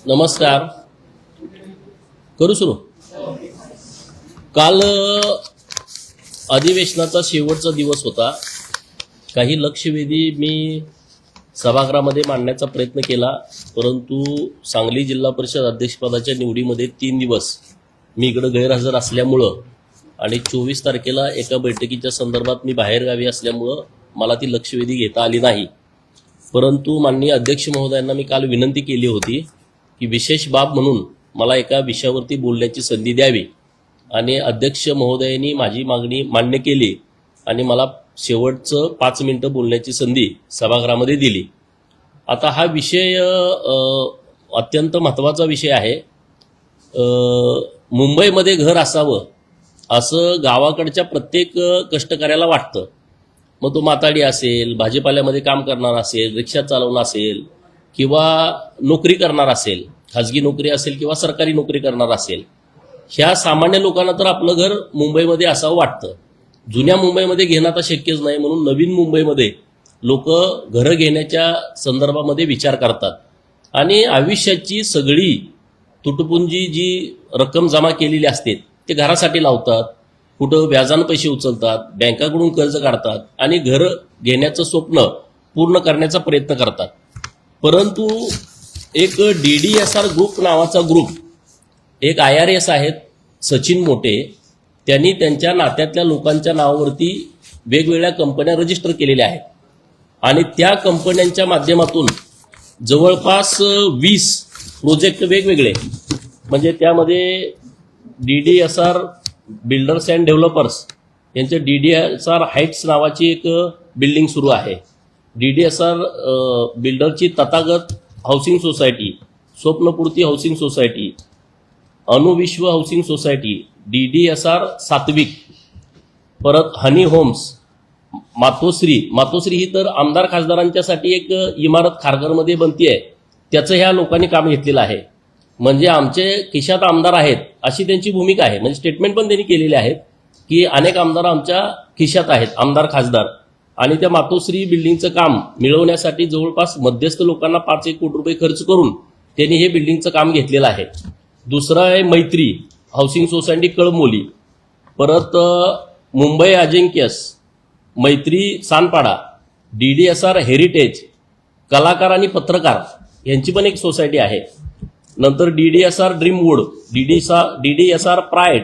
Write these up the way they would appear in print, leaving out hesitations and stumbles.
नमस्कार. करू सुरू. काल अधिवेशनाचा शेवटचा दिवस होता. काही लक्षवेधी मी सभागृहामध्ये मांडण्याचा प्रयत्न केला, परंतु सांगली जिल्हा परिषद अध्यक्षपदाच्या निवडीमध्ये 3 दिवस मी इकडे गैरहजर असल्यामुळं आणि 24 तारखेला एका बैठकीच्या संदर्भात मी बाहेरगावी असल्यामुळं मला ती लक्षवेधी घेता आली नाही. परंतु माननीय अध्यक्ष महोदयांना मी काल विनंती केली होती की विशेष बाब म्हणून मला एका विषयावरती बोलण्याची संधी द्यावी, आणि अध्यक्ष महोदयांनी माझी मागणी मान्य केली आणि मला शेवटचं 5 मिनिटं बोलण्याची संधी सभागृहामध्ये दिली. आता हा विषय अत्यंत महत्त्वाचा विषय आहे. मुंबईमध्ये घर असावं असं गावाकडच्या प्रत्येक कष्टकऱ्याला वाटतं. मग तो माताडी असेल, भाजीपाल्यामध्ये काम करणार असेल, रिक्षा चालवणार असेल किंवा नोकरी करणार असेल, खाजगी नोकरी असेल किंवा सरकारी नोकरी करणार असेल, ह्या सामान्य लोकांना तर आपलं घर मुंबईमध्ये असावं वाटतं. जुन्या मुंबईमध्ये घेणं आता शक्यच नाही, म्हणून नवीन मुंबईमध्ये लोक घरं घेण्याच्या संदर्भामध्ये विचार करतात आणि आयुष्याची सगळी तुटपुंजी जी रक्कम जमा केलेली असते ते घरासाठी लावतात. कुठं व्याजानं पैसे उचलतात, बँकाकडून कर्ज काढतात आणि घर घेण्याचं स्वप्न पूर्ण करण्याचा प्रयत्न करतात. परंतु एक DDSR ग्रुप नावाचा ग्रुप, एक IRS आहेत सचिन मोटे, त्यांनी त्यांच्या नात्यातल्या लोकांच्या नावावरती वेगवेगळ्या कंपन्या रजिस्टर केलेल्या आहेत आणि त्या कंपन्यांच्या माध्यमातून जवळपास 20 प्रोजेक्ट वेगवेगळे, म्हणजे त्यामध्ये DDSR बिल्डर्स अँड डेव्हलपर्स यांचे DDSR हाईट्स नावाची एक बिल्डिंग सुरू आहे. DDSR बिल्डरची Tathagat housing society, Swapnapurti housing society, Anuvishwa housing society, DDSR Satvik, परत हनी होम्स, मातोश्री ही तर आमदार खासदारांच्यासाठी एक इमारत खारघरमध्ये बनती आहे, त्याचं ह्या लोकांनी काम घेतलेलं आहे. म्हणजे आमचे खिशात आमदार आहेत अशी त्यांची भूमिका आहे. म्हणजे स्टेटमेंट पण त्यांनी केलेले आहेत की अनेक आमदार आमच्या खिशात आहेत, आमदार खासदार. आणि त्या मातोश्री बिल्डिंगचं काम मिळवण्यासाठी जवळपास मध्यस्थ लोकांना 5-1 कोटी रुपये खर्च करून त्यांनी हे बिल्डिंगचं काम घेतलेलं आहे. दुसरं आहे मैत्री हाऊसिंग सोसायटी कळमोली, परत मुंबई अजिंक्यस, मैत्री सानपाडा, DDSR हेरिटेज, कलाकार आणि पत्रकार यांची पण एक सोसायटी आहे. नंतर DDSR ड्रीमवूड, DDSR प्राइड,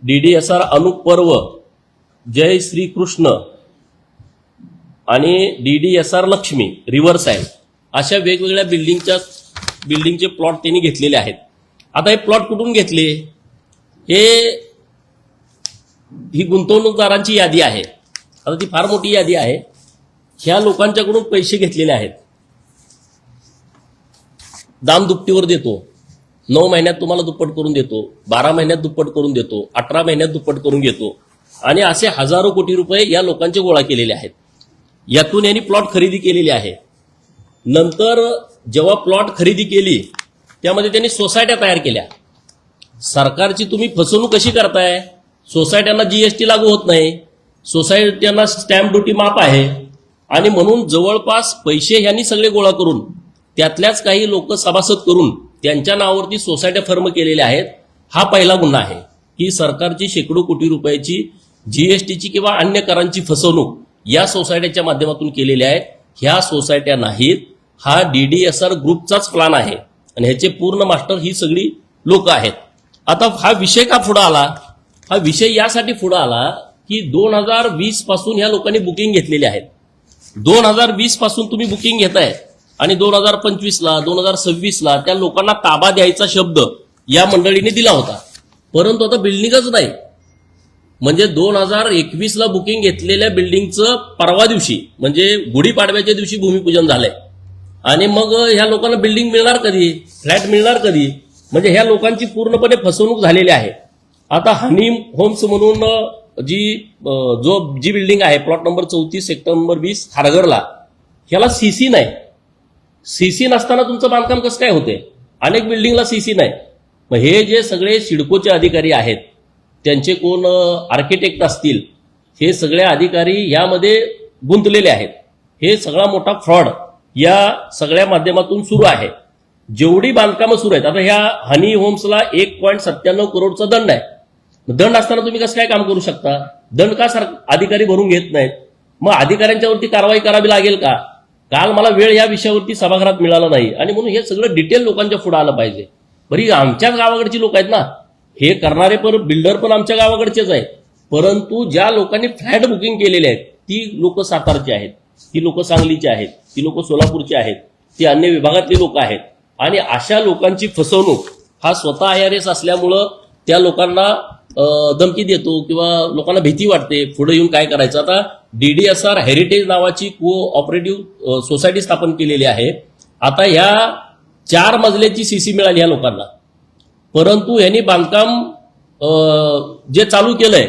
DDSR अनुपर्व, जय श्री कृष्ण आणि DDSR लक्ष्मी रिव्हरसाइड, अशा वेगवेगळ्या बिल्डिंगचे प्लॉट त्यांनी घेतलेले आहेत. आता हे प्लॉट कुठून घेतले? ही गुंतवणूकदारांची यादी आहे. आता ती फार मोठी यादी आहे. ह्या लोकांच्याकडून पैसे घेतलेले आहेत. दाम दुपटीवर देतो, 9 महिन्यात तुम्हाला दुप्पट करून देतो, 12 महिन्यात दुप्पट करून देतो, 18 महिन्यात दुप्पट करून घेतो, आणि असे हजारो कोटी रुपये या लोकांचे गोळा केलेले आहेत. यातून यांनी प्लॉट खरेदी केलेली आहे. नंतर जेव्हा प्लॉट खरेदी केली त्यामध्ये त्यांनी सोसायट्या तयार केल्या. सरकारची तुम्ही फसवणूक कशी करताय? सोसायट्यांना GST लागू होत नाही, सोसायट्यांना स्टॅम्प ड्युटी माफ आहे, आणि म्हणून जवळपास पैसे ह्यांनी सगळे गोळा करून त्यातल्याच काही लोक सभासद करून त्यांच्या नावावरती सोसायट्या फर्म केलेल्या आहेत. हा पहिला गुन्हा आहे की सरकारची शेकडो कोटी रुपयाची GSTची किंवा अन्य करांची फसवणूक या सोसायट्याच्या माध्यमातून केलेली आहे. ह्या सोसायट्या नाहीत, हा DDSR ग्रुपचाच प्लान आहे आणि ह्याचे पूर्ण मास्टर ही सगळी लोक आहेत. आता हा विषय का पुढे आला? हा विषय यासाठी पुढे आला की 2020 पासून ह्या लोकांनी बुकिंग घेतलेली आहेत. 2020 पासून तुम्ही बुकिंग घेताय आणि 2025ला 2026ला त्या लोकांना ताबा द्यायचा शब्द या मंडळीने दिला होता, परंतु आता बिल्डिंगच नाही. म्हणजे 2021ला बुकिंग घेतलेल्या बिल्डिंगचं परवा दिवशी म्हणजे गुढीपाडव्याच्या दिवशी भूमिपूजन झालंय, आणि मग ह्या लोकांना बिल्डिंग मिळणार कधी, फ्लॅट मिळणार कधी? म्हणजे ह्या लोकांची पूर्णपणे फसवणूक झालेली आहे. आता हनी होम्स म्हणून जी बिल्डिंग आहे प्लॉट नंबर 34 सेक्टर नंबर 20 खारघरला, ह्याला CC नाही. CC नसताना तुमचं बांधकाम कसं काय होते? अनेक बिल्डिंगला CC नाही. मग हे जे सगळे सिडकोचे अधिकारी आहेत, त्यांचे कोण आर्किटेक्ट असतील, हे सगळे अधिकारी यामध्ये गुंतलेले आहेत. हे सगळा मोठा फ्रॉड या सगळ्या माध्यमातून सुरू आहे. जेवढी बांधकामं सुरू आहेत, आता ह्या हनी होम्सला 1.97 करोडचा दंड आहे. दंड असताना तुम्ही कसं काय काम करू शकता? दंड का अधिकारी भरून घेत नाहीत? मग अधिकाऱ्यांच्यावरती कारवाई करावी लागेल का? काल मला वेळ या विषयावरती सभागृहात मिळाला नाही आणि म्हणून हे सगळं डिटेल लोकांच्या पुढे आलं पाहिजे. बरी आमच्याच गावाकडची लोक आहेत ना, हे करणारे पण बिल्डर पण आमच्या गावाकडचेच आहेत, परंतु ज्या लोकांनी फ्लॅट बुकिंग केलेले आहेत ती लोक सातारची आहेत, ती लोक सांगलीची आहेत, ती लोक सोलापूरची आहेत, ती अन्य विभागातली लोक आहेत. आणि अशा लोकांची फसवणूक हा स्वतः IRS असल्यामुळं त्या लोकांना धमकी देतो किंवा लोकांना भीती वाटते पुढे येऊन काय करायचं. आता DDSR हेरिटेज नावाची कोऑपरेटिव्ह सोसायटी स्थापन केलेली आहे. आता ह्या 4 मजल्याची CC मिळाली ह्या लोकांना, परंतु यांनी बांधकाम जे चालू केलंय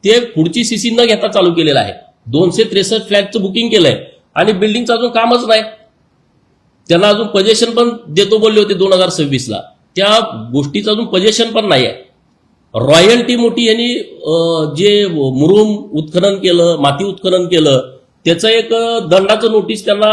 ते पुढची CC न घेता चालू केलेलं आहे. 263 फ्लॅटचं बुकिंग केलंय आणि बिल्डिंगचं अजून कामच नाही. त्यांना अजून पजेशन पण देतो बोलले होते 2026ला, त्या गोष्टीचं अजून पजेशन पण नाही आहे. रॉयल्टी मोठी यांनी जे मुरुम उत्खनन केलं, माती उत्खनन केलं, त्याचं एक दंडाचं नोटीस त्यांना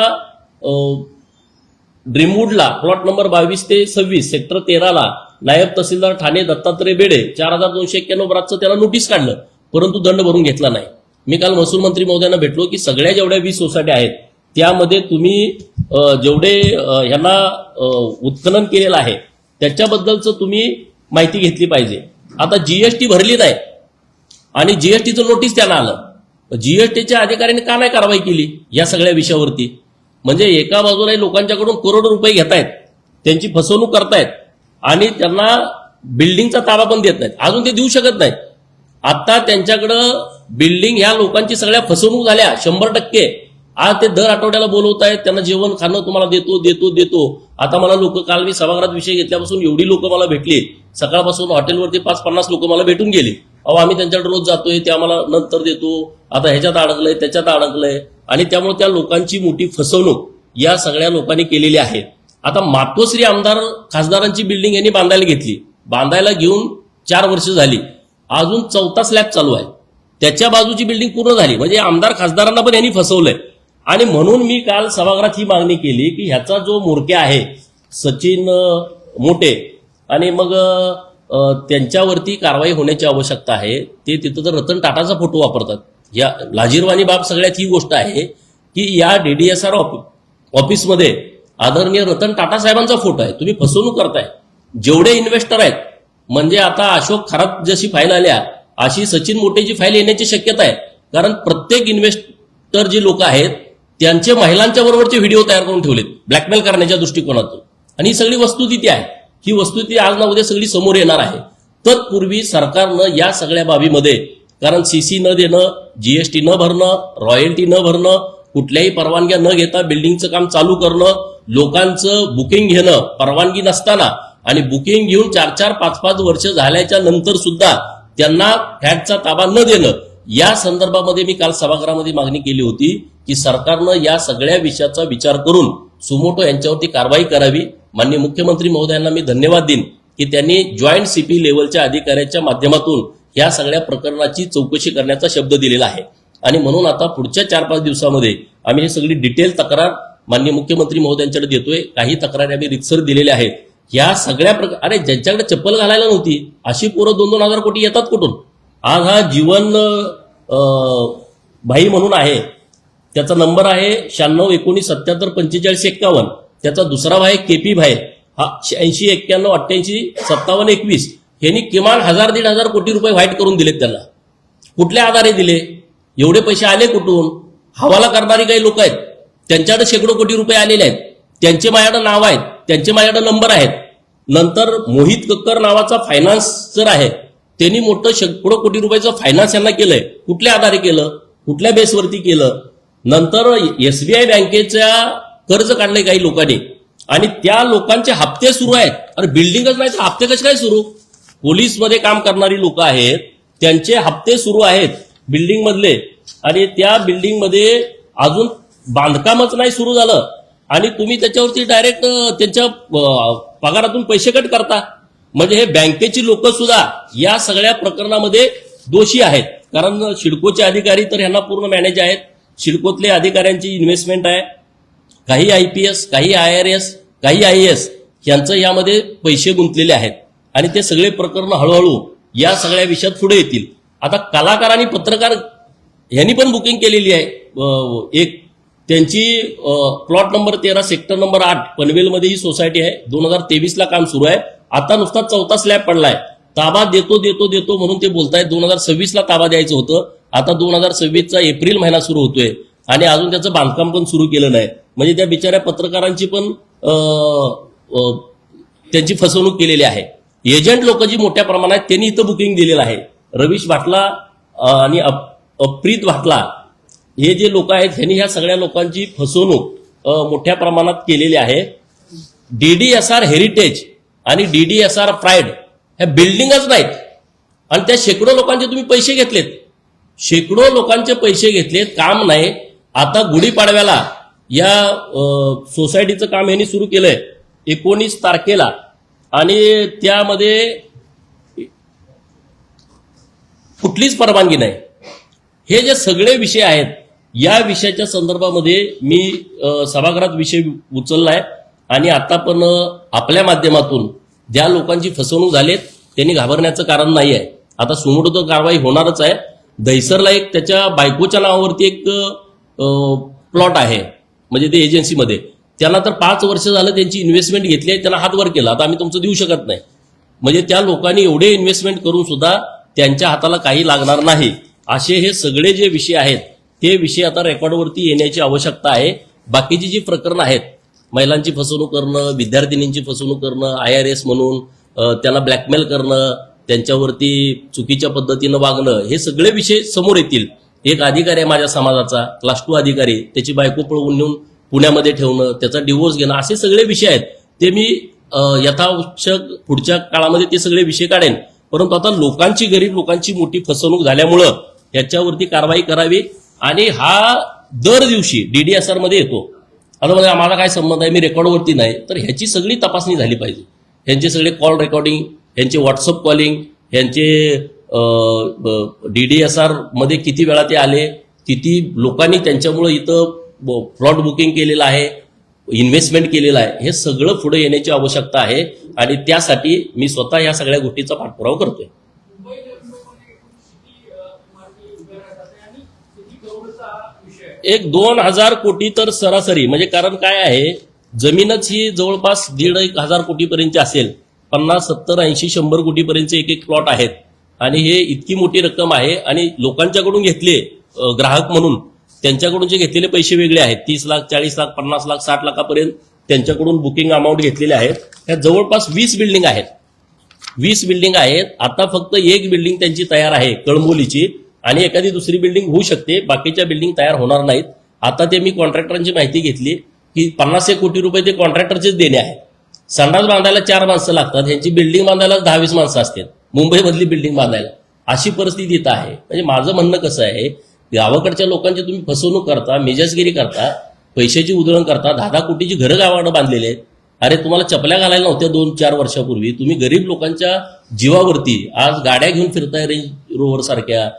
ड्रीमवूडला प्लॉट नंबर 22 ते 26 सेक्टर 13ला नायब तहसीलदार ठाणे दत्तात्रय बेडे 4291 ब्राचं त्याला नोटीस काढलं, परंतु दंड भरून घेतला नाही. मी काल महसूल मंत्री महोदयांना भेटलो की सगळ्या जेवढ्या 20 सोसायट्या आहेत त्यामध्ये तुम्ही जेवढे ह्यांना उत्खनन केलेलं आहे त्याच्याबद्दलचं तुम्ही माहिती घेतली पाहिजे. आता GST भरली नाही आणि GSTचं नोटीस त्यांना आलं, GSTच्या अधिकाऱ्यांनी का नाही कारवाई केली या सगळ्या विषयावरती? म्हणजे एका बाजूला लोकांच्याकडून करोडो रुपये घेतायत, त्यांची फसवणूक करतायत आणि त्यांना बिल्डिंगचा ताबा पण देत नाहीत, अजून ते देऊ शकत नाहीत. आता त्यांच्याकडं बिल्डिंग ह्या लोकांची सगळ्या फसवणूक झाल्या 100%. आज ते दर आठवड्याला बोलवत आहेत, त्यांना जेवण खाणं तुम्हाला देतो देतो देतो. आता मला लोक, काल मी सभागृहात विषय घेतल्यापासून एवढी लोक मला भेटली, सकाळपासून हॉटेलवरती 5-50 लोक मला भेटून गेली. अहो आम्ही त्यांच्याकडे रोज जातोय, ते आम्हाला नंतर देतो, आता ह्याच्यात अडकलंय त्याच्यात अडकलंय. आणि त्यामुळे त्या लोकांची मोठी फसवणूक या सगळ्या लोकांनी केलेली आहे. आता मातोश्री आमदार खासदारांची बिल्डिंग यांनी बांधायला घेतली, बांधायला घेऊन 4 वर्ष झाली, अजून 4था स्लॅब चालू आहे, त्याच्या बाजूची बिल्डिंग पूर्ण झाली. म्हणजे आमदार खासदारांना पण यांनी फसवलंय. आणि म्हणून मी काल सभागृहात ही मागणी केली की ह्याचा जो म्होरक्या आहे सचिन मोटे, आणि मग त्यांच्यावरती कारवाई होण्याची आवश्यकता आहे. ते तिथं तर रतन टाटाचा फोटो वापरतात. या लाजीरवाणी बाब सगळ्यात ही गोष्ट आहे की या DDSR ऑफिसमध्ये आदरणीय रतन टाटा साहेबांचा फोटो आहे. तुम्ही फसवणूक करताय. जेवढे इन्व्हेस्टर आहेत, म्हणजे आता अशोक खरात जशी फाईल आल्या अशी सचिन मोटेची फाईल येण्याची शक्यता आहे. कारण प्रत्येक इन्व्हेस्टर जे लोक आहेत त्यांचे महिलांच्या बरोबरचे व्हिडिओ तयार करून ठेवलेत ब्लॅकमेल करण्याच्या दृष्टिकोनातून. आणि ही सगळी वस्तुस्थिती आहे. ही वस्तुस्थिती आज ना उद्या सगळी समोर येणार आहे. तत्पूर्वी सरकारनं या सगळ्या बाबीमध्ये, कारण CC न देणं, GST न भरणं, रॉयल्टी न भरणं, कुठल्याही परवानग्या न घेता बिल्डिंगचं काम चालू करणं, लोकांचं बुकिंग घेणं परवानगी नसताना, आणि बुकिंग घेऊन 4-4, 5-5 वर्ष झाल्याच्या नंतर सुद्धा त्यांना फ्लॅटचा ताबा न देणं, या संदर्भामध्ये मी काल सभागृहामध्ये मागणी केली होती की सरकारनं या सगळ्या विषयाचा विचार करून सुमोटो यांच्यावरती कारवाई करावी. माननीय मुख्यमंत्री महोदयांना मी धन्यवाद देईन की त्यांनी जॉईंट CP लेवलच्या अधिकाऱ्याच्या माध्यमातून या सगळ्या प्रकरणाची चौकशी करण्याचा शब्द दिलेला आहे. आणि म्हणून आता पुढच्या 4-5 दिवसामध्ये आम्ही ही सगळी डिटेल तक्रार माननीय मुख्यमंत्री महोदयांच्याकडे देतोय. काही तक्रारी आम्ही रितसर दिलेल्या आहेत. या सगळ्या अरे ज्यांच्याकडे चप्पल घालायला नव्हती अशी पोरं 2-2 हजार कोटी येतात कुठून? आज हा जीवन भाई म्हणून आहे, त्याचा नंबर आहे 9619774551. त्याचा दुसरा भाई KP भाई, हा 8091885721. यांनी किमान 1000-1500 कोटी रुपये व्हाईट करून दिलेत त्यांना. कुठल्या आधारे दिले? एवढे पैसे आले कुठून? हवाला करणारी काही लोक आहेत, त्यांच्याकडे शेकडो कोटी रुपये आलेले आहेत, त्यांचे माझ्याकडे नाव आहेत, त्यांचे माझ्याकडे नंबर आहेत. नंतर मोहित कक्कर नावाचा फायनान्सर आहे, त्यांनी मोठं शेकडो कोटी रुपयाचं फायनान्स यांना केलंय. कुठल्या आधारे केलं? कुठल्या बेसवरती केलं? नंतर SBI बँकेच्या कर्ज काढलंय काही लोकांनी आणि त्या लोकांचे हप्ते सुरू आहेत. अरे बिल्डिंगच नाही तर हप्ते कसे काय सुरू? पोलीसमध्ये काम करणारी लोक आहेत, त्यांचे हप्ते सुरू आहेत बिल्डिंग मधले, आणि त्या बिल्डिंग मध्ये अजून बांधकामच नाही सुरू झालं आणि तुम्ही त्याच्यावरती डायरेक्ट त्यांच्या पगारातून पैसे कट करता. म्हणजे हे बँकेची लोक सुद्धा या सगळ्या प्रकरणामध्ये दोषी आहेत. कारण सिडकोचे अधिकारी तर ह्यांना पूर्ण मॅनेज आहेत. सिडकोतले अधिकाऱ्यांची इन्व्हेस्टमेंट आहे, काही IPS, काही IRS, काही IAS, यांचं यामध्ये पैसे गुंतलेले आहेत आणि ते सगळे प्रकरण हळूहळू या सगळ्या विषयात पुढे येतील. आता कलाकार आणि पत्रकार यांनी पण बुकिंग केलेली आहे. एक त्यांची प्लॉट नंबर 13 सेक्टर नंबर 8 पनवेलमध्ये ही सोसायटी आहे. 2023ला काम सुरू आहे. आता नुसता 4था स्लॅब पडलाय. ताबा देतो देतो देतो म्हणून ते बोलतायत. 2026ला ताबा द्यायचं होतं. आता 2026चा एप्रिल महिना सुरू होतोय आणि अजून त्याचं बांधकाम पण सुरू केलं नाही. म्हणजे त्या बिचाऱ्या पत्रकारांची पण त्यांची फसवणूक केलेली आहे. एजंट लोक जी मोठ्या प्रमाणात त्यांनी इथं बुकिंग दिलेलं आहे. रवीश भाटला आणि अप्रीत भाटला हे जे लोक आहेत त्यांनी ह्या सगळ्या लोकांची फसवणूक मोठ्या प्रमाणात केलेली आहे. DDSR हेरिटेज आणि DDSR प्राईड ह्या बिल्डिंगच नाहीत आणि त्या शेकडो लोकांचे तुम्ही पैसे घेतलेत. शेकडो लोकांचे पैसे घेतलेत, काम नाही. आता गुढीपाडव्याला या सोसायटीचं काम यांनी सुरू केलंय 19 तारखेला आणि त्यामध्ये कुठलीच परवानगी नाही. हे जे सगळे विषय आहेत या विषयाच्या संदर्भामध्ये मी सभागृहात विषय उचललाय आणि आता पण आपल्या माध्यमातून ज्या लोकांची फसवणूक झालीत त्यांनी घाबरण्याचं कारण नाही आहे. आता सुमोटो कारवाई होणारच आहे. दहिसरला एक त्याच्या बायकोच्या नावावरती एक प्लॉट आहे म्हणजे ते एजन्सीमध्ये. त्यांना तर 5 वर्ष झालं त्यांची इन्व्हेस्टमेंट घेतली आहे. त्यांना हात वर केला. आता आम्ही तुमचं देऊ शकत नाही. म्हणजे त्या लोकांनी एवढे इन्व्हेस्टमेंट करून सुद्धा त्यांच्या हाताला काही लागणार नाही. असे हे सगळे जे विषय आहेत ते विषय आता रेकॉर्डवरती येण्याची आवश्यकता आहे. बाकीची जी प्रकरणं आहेत, महिलांची फसवणूक करणं, विद्यार्थिनींची फसवणूक करणं, IRS म्हणून त्यांना ब्लॅकमेल करणं, त्यांच्यावरती चुकीच्या पद्धतीनं वागणं, हे सगळे विषय समोर येतील. एक अधिकारी आहे माझ्या समाजाचा, क्लास 2 अधिकारी, त्याची बायको पळवून नेऊन पुण्यामध्ये ठेवणं, त्याचा डिवोर्स घेणं, असे सगळे विषय आहेत. ते मी यथावश्यक पुढच्या काळामध्ये ते सगळे विषय काढेन. परंतु आता लोकांची, गरीब लोकांची मोठी फसवणूक झाल्यामुळं याच्यावरती कारवाई करावी आणि हा दर दिवशी DDSR मध्ये येतो. आता म्हणजे आम्हाला काय संबंध आहे, मी रेकॉर्डवरती नाही, तर ह्याची सगळी तपासणी झाली पाहिजे. ह्यांचे सगळे कॉल रेकॉर्डिंग, ह्यांचे व्हॉट्सअप कॉलिंग, ह्यांचे DDSR मध्ये किती वेळा ते आले, किती लोकांनी त्यांच्यामुळं इथं प्लॉट बुकिंग केलेलं आहे, इन्व्हेस्टमेंट केलेलं आहे, हे सगळं पुढे येण्याची आवश्यकता आहे आणि त्यासाठी मी स्वतः या सगळ्या गोष्टीचा पाठपुरावा करतोय. एक 2,000 कोटी तर सरासरी, म्हणजे कारण काय आहे, जमीनच ही जवळपास 1,500 कोटीपर्यंत असेल. 50, 70, 80, 100 कोटीपर्यंत एक एक प्लॉट आहेत आणि हे इतकी मोठी रक्कम आहे. आणि लोकांच्याकडून घेतले ग्राहक म्हणून त्यांच्याकडून जे घेतलेले पैसे वेगळे आहेत. 30 लाख, 40 लाख, 50 लाख, 60 लाखापर्यंत त्यांच्याकडून बुकिंग अमाऊंट घेतलेले आहेत. ह्या जवळपास 20 बिल्डिंग आहेत. 20 बिल्डिंग आहेत. आता फक्त एक बिल्डिंग त्यांची तयार आहे कळंबोलीची आणि एखादी दुसरी बिल्डिंग होऊ शकते, बाकीच्या बिल्डिंग तयार होणार नाहीत. आता ते मी कॉन्ट्रॅक्टरांची माहिती घेतली की 50 कोटी रुपये ते कॉन्ट्रॅक्टरचेच देणे आहेत. संडास बांधायला 4 माणसं लागतात, ह्यांची बिल्डिंग बांधायला 10-20 माणसं असतात मुंबईमधली बिल्डिंग बांधायला. अशी परिस्थिती इथं आहे. म्हणजे माझं म्हणणं कसं आहे, गावाकडच्या लोकांची तुम्ही फसवणूक करता, मेजाजगिरी करता, पैशाची उधळण करता. 10-10 कोटीची घरं गावाकडं बांधलेले आहेत. अरे तुम्हाला चपल्या घालायला नव्हत्या 2-4 वर्षापूर्वी. तुम्ही गरीब लोकांच्या जीवावरती आज गाड्या घेऊन फिरताय, रेंज रोव्हर सारख्या,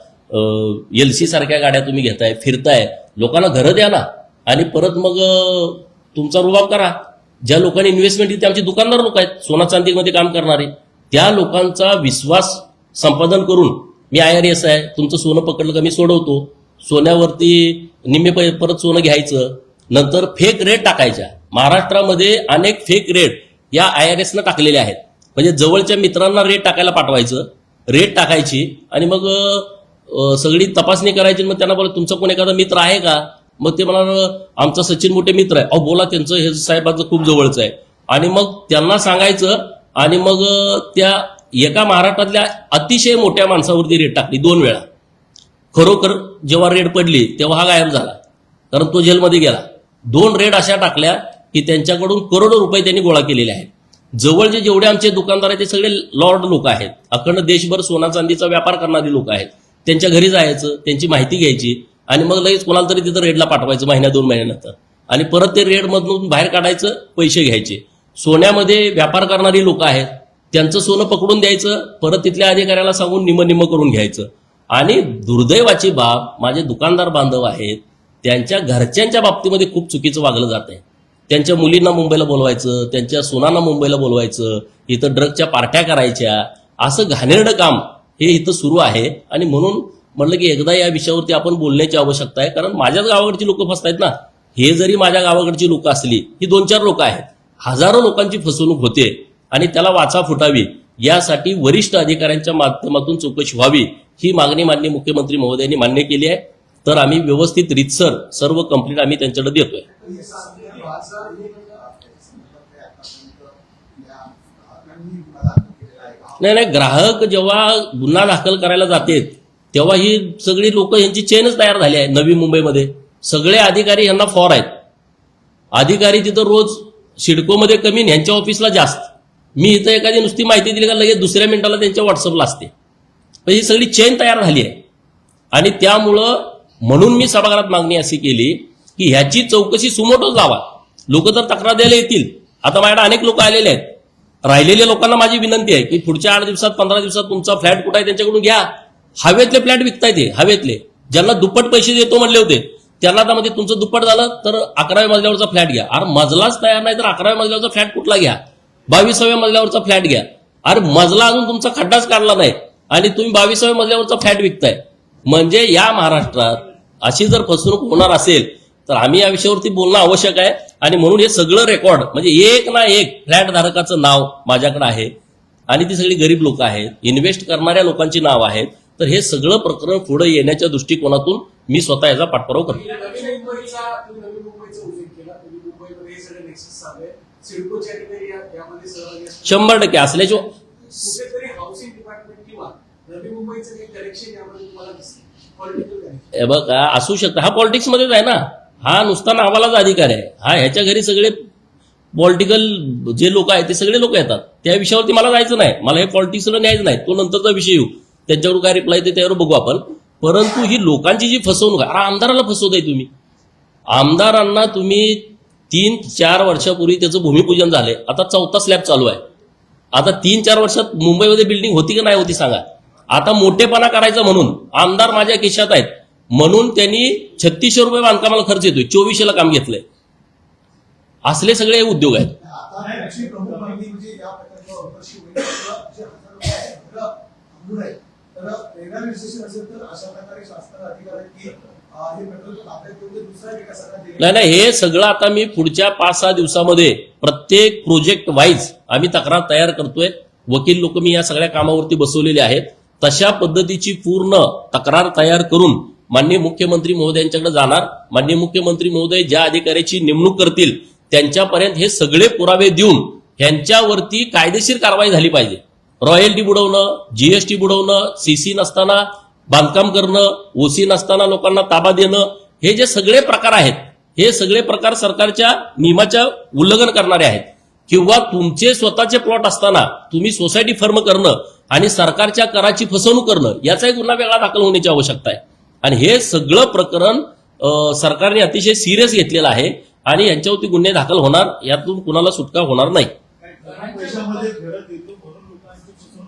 LC सारख्या गाड्या तुम्ही घेताय, फिरताय. लोकांना घरं द्या ना आणि परत मग तुमचा रुबाब करा. ज्या लोकांनी इन्व्हेस्टमेंट केली ते आमचे दुकानदार लोक आहेत, सोना चांदीमध्ये काम करणारे. त्या लोकांचा विश्वास संपादन करून मी IRS आहे, तुमचं सोनं पकडलं का मी सोडवतो, सोन्यावरती निम्मे परत सोनं घ्यायचं, नंतर फेक रेट टाकायच्या. महाराष्ट्रामध्ये अनेक फेक रेट या IRSनं टाकलेले आहेत. म्हणजे जवळच्या मित्रांना रेट टाकायला पाठवायचं, रेट टाकायची आणि मग सगळी तपासणी करायची. मग त्यांना बोला तुमचा कोण एखादा मित्र आहे का, मग ते म्हणाल आमचा सचिन मोठे मित्र आहे. अहो बोला त्यांचं हे साहेबांचं खूप जवळचं आहे. आणि मग त्यांना सांगायचं आणि मग त्या एका महाराष्ट्रातल्या अतिशय मोठ्या माणसावरती रेट टाकली 2 वेळा. खरोखर जेव्हा रेड पडली तेव्हा हा गायब झाला, कारण तो जेलमध्ये गेला. 2 रेड अशा टाकल्या की त्यांच्याकडून करोडो रुपये त्यांनी गोळा केलेले आहेत. जवळचे जेवढे आमचे दुकानदार आहेत ते सगळे लॉर्ड लोक आहेत, अखंड देशभर सोना चांदीचा व्यापार करणारी लोक आहेत. त्यांच्या घरी जायचं, त्यांची माहिती घ्यायची आणि मग लगेच कोणाला तरी तिथं रेडला पाठवायचं 1-2 महिन्यानंतर आणि परत ते रेडमधून बाहेर काढायचं, पैसे घ्यायचे. सोन्यामध्ये व्यापार करणारी लोक आहेत, त्यांचं सोनं पकडून द्यायचं, परत तिथल्या अधिकाऱ्याला सांगून निम्म करून घ्यायचं. आणि दुर्दैवाची बाब, माझे दुकानदार बांधव आहेत त्यांच्या घरच्यांच्या बाबतीमध्ये खूप चुकीचं वागलं जात आहे. त्यांच्या मुलींना मुंबईला बोलवायचं, त्यांच्या सुनांना मुंबईला बोलवायचं, इथं ड्रगच्या पार्ट्या करायच्या, असं घाणेरडं काम हे इथं सुरू आहे. आणि म्हणून म्हणलं की एकदा या विषयावरती आपण बोलण्याची आवश्यकता आहे. कारण माझ्याच गावाकडची लोक फसतायत ना. हे जरी माझ्या गावाकडची लोक असली, ही 2-4 लोक आहेत, हजारो लोकांची फसवणूक होते आणि त्याला वाचा फुटावी यासाठी वरिष्ठ अधिकाऱ्यांच्या माध्यमातून चौकशी व्हावी ही मागणी माननीय मुख्यमंत्री महोदयांनी मान्य केली आहे. तर आम्ही व्यवस्थित रीतसर सर्व कंप्लेंट आम्ही त्यांच्याकडे देतोय. नाही, ग्राहक जेव्हा गुन्हा दाखल करायला जाते तेव्हा ही सगळी लोक यांची चेनच तयार झाली आहे. नवी मुंबईमध्ये सगळे अधिकारी यांना फॉर आहेत. अधिकारी तिथं रोज सिडकोमध्ये कमी आणि यांच्या ऑफिसला जास्त. मी इथं एखादी नुसती माहिती दिली का लगेच दुसऱ्या मिनिटाला त्यांच्या व्हॉट्सअपला असते. पण ही सगळी चेन तयार झाली आहे. आणि त्यामुळं म्हणून मी सभागृहात मागणी अशी केली की ह्याची चौकशी सुमोटोच लावा. लोक जर तक्रार द्यायला येतील, आता माझ्याकडे अनेक लोक आलेले आहेत, राहिलेल्या लोकांना माझी विनंती आहे की पुढच्या 8 दिवसात 15 दिवसात तुमचा फ्लॅट कुठं आहे त्यांच्याकडून घ्या. हवेतले फ्लॅट विकतायत, हे हवेतले ज्यांना दुप्पट पैसे देतो म्हणले होते त्यांना आता मध्ये तुमचं दुप्पट झालं तर 11व्या मजल्यावरचा फ्लॅट घ्या. अरे मजलाच तयार नाही तर 11व्या मजल्यावरचा फ्लॅट कुठला घ्या? 22व्या मजल्यावरचा फ्लॅट घ्या. अरे मजला अजून तुमचा खड्डाच काढला नाही आणि तुम्ही 22व्या मजल्यावरचा फ्लॅट विकताय. म्हणजे या महाराष्ट्रात अशी जर फसवणूक होणार असेल तर आम्ही या विषयावरती बोलणं आवश्यक आहे. आणि म्हणून हे सगळं रेकॉर्ड म्हणजे एक ना एक फ्लॅट धारकाचं नाव माझ्याकडे आहे आणि ती सगळी गरीब लोक आहेत, इन्व्हेस्ट करणाऱ्या लोकांची नाव आहेत. तर हे सगळं प्रकरण पुढे येण्याच्या दृष्टिकोनातून मी स्वतः याचा पाठपुरावा करतो. शंभर टक्के असल्याचे बघा असू शकतं. हा पॉलिटिक्समध्येच आहे ना. हा नुसता नावालाच अधिकार आहे. हा ह्याच्या घरी सगळे पॉलिटिकल जे लोक आहेत ते सगळे लोक येतात. त्या विषयावरती मला जायचं नाही. मला हे पॉलिटिक्सला न्यायचं नाही. तो नंतरचा विषय येऊ, त्यांच्यावर काय रिप्लाय ते त्यावर बघू आपण. परंतु ही लोकांची जी फसवणूक आहे, आमदाराला फसवताय तुम्ही. आमदारांना तुम्ही 3-4 वर्षापूर्वी त्याचं भूमिपूजन झालंय, आता 4था स्लॅब चालू आहे. आता 3-4 वर्षात मुंबईमध्ये बिल्डिंग होती का नाही होती सांगा. आता मोठेपणा करायचा म्हणून आमदार माझ्या खिशात आहेत म्हणून त्यांनी 3600 रुपये बांधकामाला खर्च येतोय, 2400ला काम घेतलंय. असले सगळे उद्योग आहेत. नाही, हे सगळं आता मी पुढच्या 5-6 दिवसामध्ये प्रत्येक प्रोजेक्ट वाईज आम्ही तक्रार तयार करतोय. वकील लोक मी या सगळ्या कामावरती बसवलेले आहेत. तशा पद्धतीची पूर्ण तक्रार तयार करून माननीय मुख्यमंत्री महोदयांच्याकडे जाणार. माननीय मुख्यमंत्री महोदय ज्या अधिकाऱ्याची नेमणूक करतील त्यांच्यापर्यंत हे सगळे पुरावे देऊन यांच्यावरती कायदेशीर कारवाई झाली पाहिजे. रॉयल्टी बुडवणं, जीएसटी बुडवणं, सीसी नसताना बांधकाम करणं, ओसी नसताना लोकांना ताबा देणं, हे जे सगळे प्रकार आहेत हे सगळे प्रकार सरकारच्या नियमाच्या उल्लंघन करणारे आहेत. किंवा तुमचे स्वतःचे प्लॉट असताना तुम्ही सोसायटी फर्म करणं आणि सरकारच्या कराची फसवणूक करणं याचा एक गुन्हा वेगळा दाखल होण्याची आवश्यकता आहे. आणि हे सगळं प्रकरण सरकारने अतिशय सिरियस घेतलेलं आहे आणि यांच्यावरती गुन्हे दाखल होणार, यातून कुणाला सुटका होणार नाही.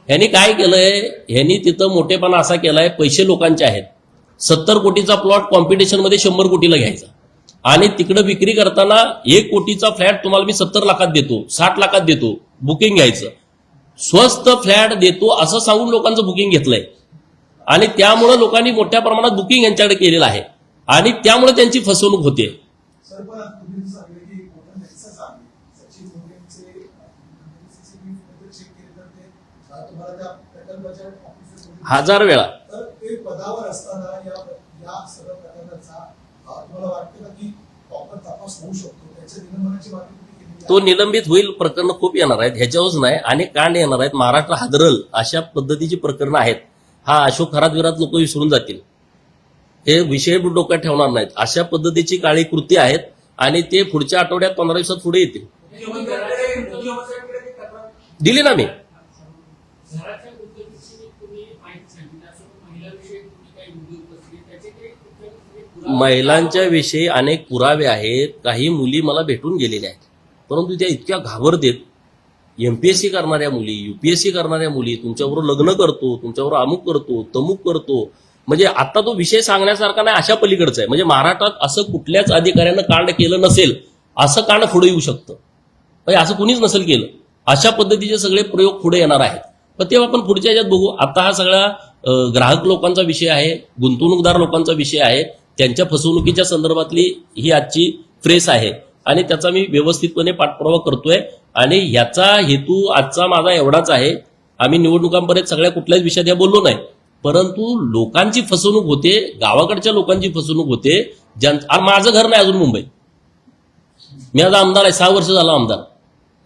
ह्यांनी काय केलंय, ह्यांनी तिथं मोठेपणा असा केलाय, पैसे लोकांचे आहेत. 70 कोटीचा प्लॉट कॉम्पिटिशनमध्ये 100 कोटीला घ्यायचा आणि तिकडे विक्री करताना 1 कोटीचा फ्लॅट तुम्हाला मी 70 लाखात देतो, 60 लाखात देतो, बुकिंग घ्यायचं. स्वस्त फ्लॅट देतो असं सांगून लोकांचं बुकिंग घेतलंय आणि त्यामुळे लोकांनी मोठ्या प्रमाणात बुकिंग यांच्याकडे केलेलं आहे आणि त्यामुळे त्यांची फसवणूक होते. हजार वेळा तो निलंबित होईल. प्रकरण खूप येणार आहेत, ह्याच्यावरच नाही अनेक कांड येणार आहेत. महाराष्ट्र हादरल अशा पद्धतीची प्रकरणं आहेत. हा अशोक खरात विरात लोक विसरून जातील, हे विषय डोक्यात ठेवणार नाहीत. अशा पद्धतीची काळी कृती आहेत आणि ते पुढच्या आठवड्यात 15 दिवसात पुढे येतील. दिली ना मी. महिलांच्या विषयी अनेक पुरावे आहेत. काही मुली मला भेटून गेलेल्या आहेत परंतु त्या इतक्या घाबरतेत. एमपीएससी करणाऱ्या मुली, यूपीएससी करणाऱ्या मुली, तुमच्याबरोबर लग्न करतो, तुमच्याबरोबर अमुक करतो, तमुक करतो, म्हणजे आता तो विषय सांगण्यासारखा नाही, अशा पलीकडचा आहे. म्हणजे महाराष्ट्रात असं कुठल्याच अधिकाऱ्यानं कांड केलं नसेल असं कान पुढे येऊ शकतं. म्हणजे असं कुणीच नसेल केलं. अशा पद्धतीचे सगळे प्रयोग पुढे येणार आहेत. पण तेव्हा आपण पुढच्या ह्याच्यात बघू. आता हा सगळा ग्राहक लोकांचा विषय आहे, गुंतवणूकदार लोकांचा विषय आहे, त्यांच्या फसवणुकीच्या संदर्भातली ही आजची प्रेस आहे आणि त्याचा मी व्यवस्थितपणे पाठपुरावा करतोय. आणि ह्याचा हेतू आजचा माझा एवढाच आहे, आम्ही निवडणुकांपर्यंत सगळ्या कुठल्याच विषयात या बोललो नाही, परंतु लोकांची फसवणूक होते, गावाकडच्या लोकांची फसवणूक होते. माझं घर नाही अजून मुंबईत, मी आज आमदार आहे, 6 वर्ष झाला आमदार.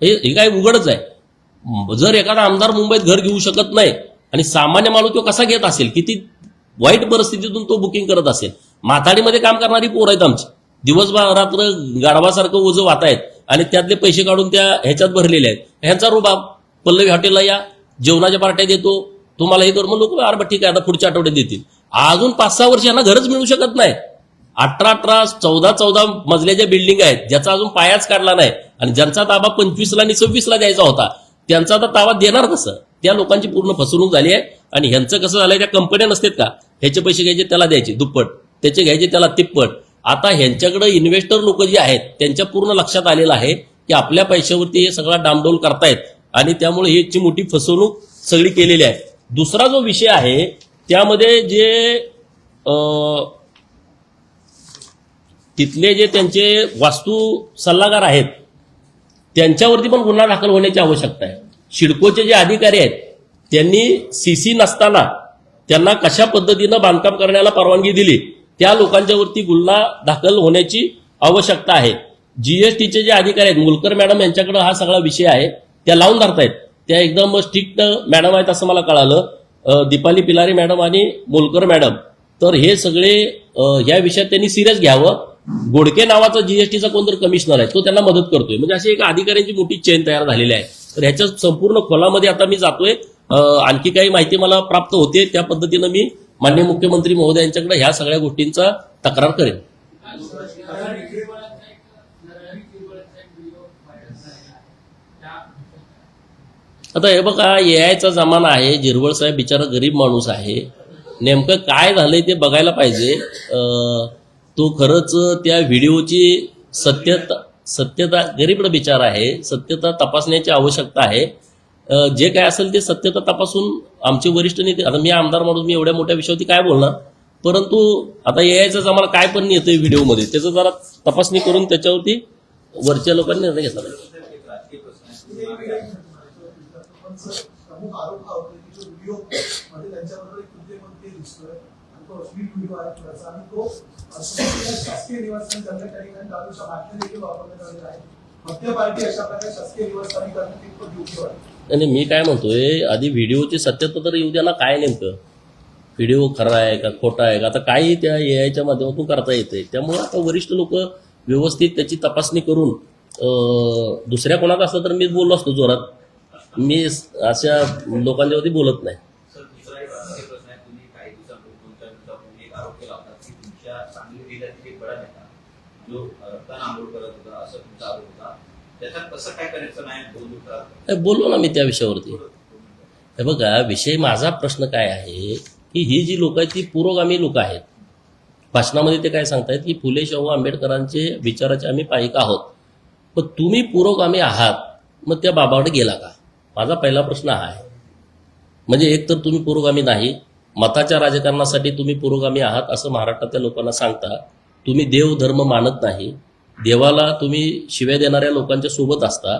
हे काय उघडच आहे. जर एखादा आमदार मुंबईत घर घेऊ शकत नाही आणि सामान्य माणूस तो कसा घेत असेल, किती वाईट परिस्थितीतून तो बुकिंग करत असेल. माथाडीमध्ये काम करणारी पोरं आहेत आमची, दिवसभर रात्र गाढवासारखं ओझं वाहत आहेत आणि त्यातले पैसे काढून त्या ह्याच्यात भरलेले आहेत. ह्यांचा रुबाब, पल्लवी हॉटेलला या, जेवणाच्या पार्ट्या देतो, तुम्हाला हे कर, मग लोक अरे ठीक आहे आता पुढच्या आठवड्यात देतील. अजून 5-6 वर्ष यांना घरच मिळू शकत नाही. 18-18, 14-14 मजल्याच्या बिल्डिंग आहेत, ज्याचा अजून पायाच काढला नाही आणि ज्यांचा ताबा 25ला आणि 26ला द्यायचा होता त्यांचा आता ताबा देणार कसं. त्या लोकांची पूर्ण फसवणूक झाली आहे. आणि ह्यांचं कसं झालंय, त्या कंपन्या नसतात का, ह्याचे पैसे घ्यायचे त्याला द्यायचे दुप्पट, त्याचे घ्यायचे त्याला तिप्पट. आता ह्यांच्याकडे इन्व्हेस्टर लोक जे आहेत त्यांच्या पूर्ण लक्षात आलेलं आहे की आपल्या पैशावरती हे सगळा डामडोल करतायत आणि त्यामुळे ह्याची मोठी फसवणूक सगळी केलेली आहे. दुसरा जो विषय आहे त्यामध्ये जे तिथले जे त्यांचे वास्तू सल्लागार आहेत त्यांच्यावरती पण गुन्हा दाखल होण्याची आवश्यकता आहे. सिडकोचे जे अधिकारी आहेत त्यांनी सीसी नसताना त्यांना कशा पद्धतीनं बांधकाम करण्याला परवानगी दिली त्या लोकांच्यावरती गुन्हा दाखल होण्याची आवश्यकता आहे. जीएसटीचे जे अधिकारी आहेत, मुलकर मॅडम यांच्याकडे हा सगळा विषय आहे, त्या लावून धरतायत. त्या एकदम स्ट्रिक्ट मॅडम आहेत असं मला कळालं, दीपाली पिलारी मॅडम आणि मुलकर मॅडम. तर हे सगळे या विषयात त्यांनी सिरियस घ्यावं. गोडके नावाचा जीएसटीचा कोणतरी कमिशनर आहे तो त्यांना मदत करतोय. म्हणजे अशी एक अधिकाऱ्यांची मोठी चेन तयार झालेली आहे. तर ह्याच्या संपूर्ण खोलामध्ये आता मी जातोय. आणखी काही माहिती मला प्राप्त होते त्या पद्धतीनं मी माननीय मुख्यमंत्री महोदय यांच्याकडे ह्या सगळ्या गोष्टींचा तक्रार करेन. आता हे बघा, एआयचा जमाना आहे. जिरवळ साहेब बिचारा गरीब माणूस आहे, नेमकं काय झालंय ते बघायला पाहिजे. तो खरंच त्या व्हिडिओची सत्यता गरीब बिचारा आहे, सत्यता तपासण्याची आवश्यकता आहे. जे काय असेल ते सत्यता तपासून आमचे वरिष्ठ नेते, आता मी आमदार म्हणून मी एवढ्या मोठ्या विषयावरती काय बोलणार, परंतु आता एआयचा जमाना काय पण येतोय व्हिडिओमध्ये त्याचं जरा तपासणी करून त्याच्यावरती वरच्या लोकांनी निर्णय घेतला पाहिजे. प्रमुख आरोप हा होता की जो व्हिडिओ मध्ये त्यांच्याबरोबर एक कृत्यमंत्री दिसतोय आणि तो अश्लील व्हिडिओ आहे थोडासा आणि तो शासकीय निवासस्थानी करण्याच्या ठिकाणी दारूच्या बाटल्या देखील वापरण्यात आलेला आहे. मध्य पार्टी अशा प्रकारे शासकीय निवासस्थानी करण्यात कितपत योग्य वाटतं? आणि मी काय म्हणतोय, आधी व्हिडिओची सत्यता तर येऊ द्या ना. काय नेमकं व्हिडिओ खरा आहे का खोटा आहे का, आता काही त्या एआयच्या माध्यमातून करता येते. त्यामुळे आता वरिष्ठ लोक व्यवस्थित त्याची तपासणी करून, दुसऱ्या कोणाचा असलं तर मी बोललो असतो जोरात, मी अशा लोकांच्यावरती बोलत नाही. सर, दुसरा एक प्रश्न आहे. तुम्ही काही दिवसांपूर्वी एक आरोप केला होता की तुमच्या सांगली जिल्ह्यातील एक बडा नेता जो रक्ताना आंदोलन करत होता असं तुमचा आरोप होता, त्याच्यात कसं काय कनेक्शन आहे? बोललो ना मी त्या विषयावरती. हे बघा, विषय माझा प्रश्न काय आहे की ही जी लोक आहेत ती पुरोगामी लोक आहेत. भाषणामध्ये ते काय सांगतायत की फुले शाहू आंबेडकरांचे विचाराचे आम्ही पाईक आहोत. पण तुम्ही पुरोगामी आहात, मग त्या बाबाकडे गेला का? माझा पहिला प्रश्न हा आहे. म्हणजे एक तर तुम्ही पुरोगामी नाही, मताच्या राजकारणासाठी तुम्ही पुरोगामी आहात असं महाराष्ट्रातल्या लोकांना सांगता. तुम्ही देव धर्म मानत नाही, देवाला तुम्ही शिव्या देणाऱ्या लोकांच्या सोबत असता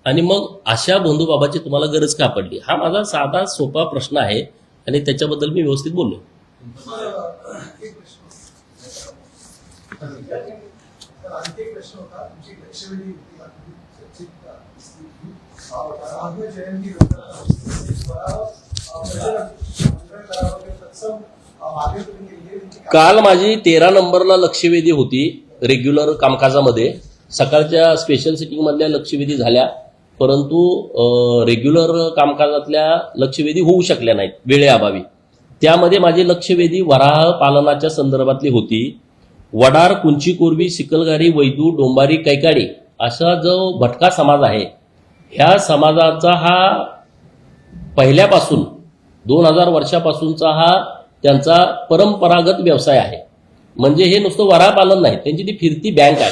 आणि मग अशा बंधुबाबाची तुम्हाला गरज का पडली? हा माझा साधा सोपा प्रश्न आहे आणि त्याच्याबद्दल मी व्यवस्थित बोललो. आणखी एक प्रश्न होता, तुमची लक्षवेधी काल माझी 13 नंबरला लक्षवेधी होती रेग्युलर कामकाजामध्ये. सकाळच्या स्पेशल सिटिंग मधल्या लक्षवेधी झाल्या, परंतु रेग्युलर कामकाजातल्या लक्षवेधी होऊ शकल्या नाहीत वेळेअभावी. त्यामध्ये माझी लक्षवेधी वराह पालनाच्या संदर्भातली होती. वडार, कुंची, कोरवी, सिकलगारी, वैदू, डोंबारी, कैकाडी असा जो भटका समाज आहे, ह्या समाजाचा हा पहिल्यापासून 2000 वर्षापासूनचा हा त्यांचा परंपरागत व्यवसाय आहे. म्हणजे हे नुसतं वराह पालन नाही, त्यांची ती फिरती बँक आहे.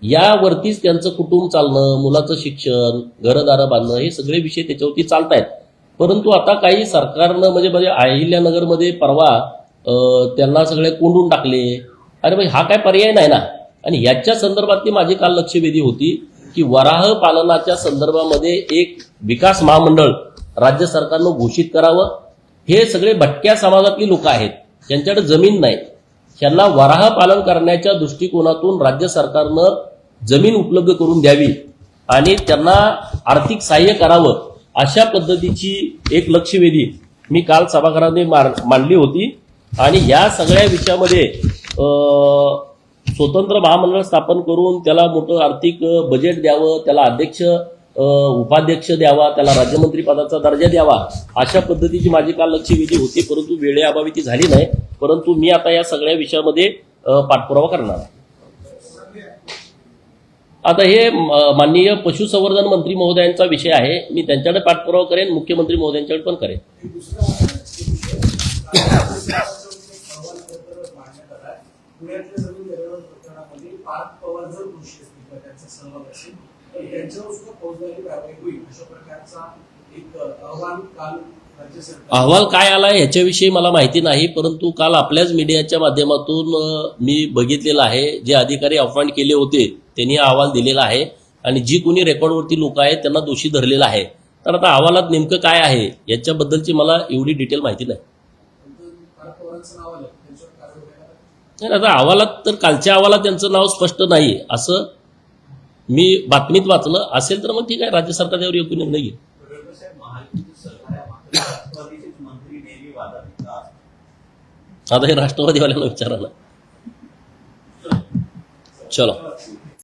यावरतीच त्यांचं कुटुंब चालणं, मुलाचं शिक्षण, घरदारं बांधणं हे सगळे विषय त्याच्यावरती चालतायत. परंतु आता काही सरकारनं म्हणजे अहिल्यानगरमध्ये परवा त्यांना सगळे कोंडून टाकले. अरे भाई, हा काय पर्याय नाही ना. आणि याच्या संदर्भातली माझी काल लक्षवेधी होती की वराह पालनाच्या संदर्भामध्ये एक विकास महामंडळ राज्य सरकारनं घोषित करावं. हे सगळे भटक्या समाजातली लोक आहेत, त्यांच्याकडे जमीन नाही. त्यांना वराह पालन करण्याच्या दृष्टिकोनातून राज्य सरकारनं जमीन उपलब्ध करून द्यावी आणि त्यांना आर्थिक सहाय्य करावं, अशा पद्धतीची एक लक्षवेधी मी काल सभागृहामध्ये मांडली होती. आणि या सगळ्या विषयामध्ये स्वतंत्र महामंडळ स्थापन करून त्याला मोठं आर्थिक बजेट द्यावं, त्याला अध्यक्ष उपाध्यक्ष द्यावा, त्याला राज्यमंत्री पदाचा दर्जा द्यावा, अशा पद्धतीची माझी काल लक्षवेधी होती. परंतु वेळेअभावी ती झाली नाही. परंतु मी आता या सगळ्या विषयामध्ये पाठपुरावा करणार आहे. आता हे माननीय पशुसंवर्धन मंत्री महोदयांचा विषय आहे. मी त्यांच्याकडे पाठपुरावा करेन, मुख्यमंत्री महोदयांच्याकडे पण करेन. पुण्यातल्या जमीन दरवाढ प्रकरणामध्ये पार्थ पवार जर दोषी असतील किंवा त्यांचा सहभाग असेल तर त्यांच्यावर सुद्धा फौजदारी कारवाई होईल, अशा प्रकारचा एक अहवाल काल राज्य सरकार. अहवाल काय आला ह्याच्याविषयी मला माहिती नाही. परंतु काल आपल्याच मीडियाच्या माध्यमातून मी बघितलेलं आहे. जे अधिकारी अपॉइंट केले होते त्यांनी अहवाल दिलेला आहे आणि जी कोणी रेकॉर्डवरती लोक आहेत त्यांना दोषी धरलेलं आहे. तर आता अहवालात नेमकं काय आहे याच्याबद्दलची मला एवढी डिटेल माहिती नाही. पार्थ पवारांचं नाव आलं, त्यांच्यावर कारवाई होईल. नाही, आता अहवालात तर कालच्या अहवालात त्यांचं नाव स्पष्ट नाही असं मी बातमीत वाचलं असेल तर मग ठीक आहे, राज्य सरकार त्यावर योग्य निर्णय घेईल. मंत्री नेहमी वादात का? आता हे राष्ट्रवादीवाल्यांना विचारा ना. चलो.